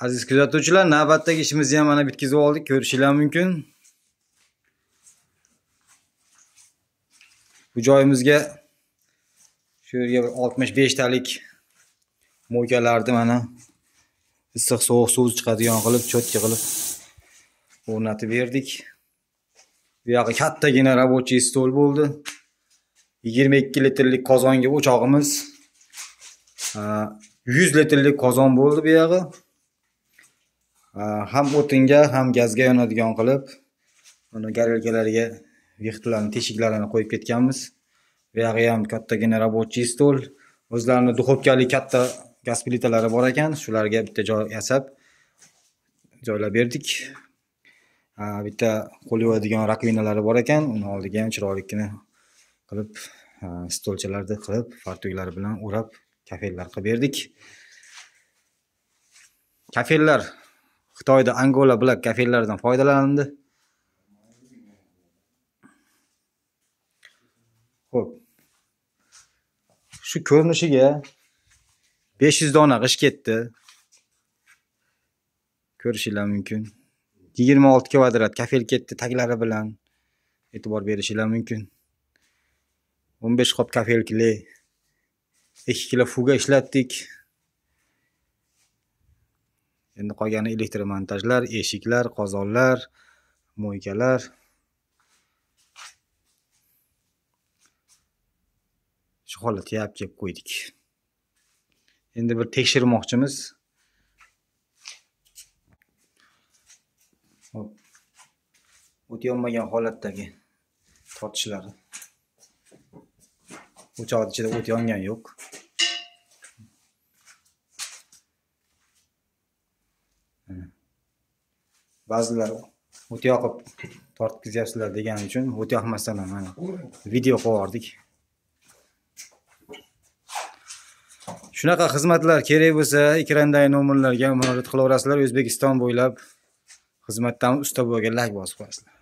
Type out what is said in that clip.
Aziz kuzatuvchilar, navbatdagi ishimizni ham mana bitkazib oldik, ko'rishinglar mumkin. Bu joyimizga shu yerga 65 talik mo'ykalarni mana issiq sovuq suv chiqadigan qilib, cho'tka qilib o'rnatib berdik. Bu yoqqa kattagina рабочий stol bo'ldi. 22 litrlik qozonga o'chog'imiz, 100 litrlik qozon bo'ldi bu yog'i. Ham o'tinga, ham gazga yonadigan qilib, mana garelkalariga vixtalarning teshiklarini qo'yib ketganmiz. Bu yog'i ham kattagina рабочий stol. O'zlarining duxovkali katta gaz plitalari bor ekan, shularga bitta joy yasab joylab berdik. Bitta qo'l yuvadigan rakvinalari bor ekan, uni oldiga ham chiroylikini qilib, stolchalarni qilib, fartuklari bilan o'rab, kafellar qilib berdik. Kafellar Xitoyda Angola Black kafellardan foydalandi. Xo'p. Shu ko'rinishiga 500 dona g'ish ketdi. Ko'rishinglar mumkin. 26 kvadrat kafel ketdi taglari bilan. E'tibor berishinglar mumkin. 15 qop kafel kile, 2 kilo fuga ishlatdik. Endi qolgani elektromontajlar, eshiklar, qozonlar, mo'ykalar. Shu holatga olib kelib qo'ydik. Endi bir tekshirmoqchimiz. O't yonmagan holatdagi tortishlari. O'choq ichida o't yongan yo'q. Ba'zilar o't yoqib tortkizyapsizlar degani uchun o't yoqmasdan ham mana video qo'yardik. Shunaqa xizmatlar kerak bo'lsa, ekrandagi nomerlarga murojaat qilaverasizlar. O'zbekiston bo'ylab xizmatdan usta bo'lgan like bosib qo'yasizlar.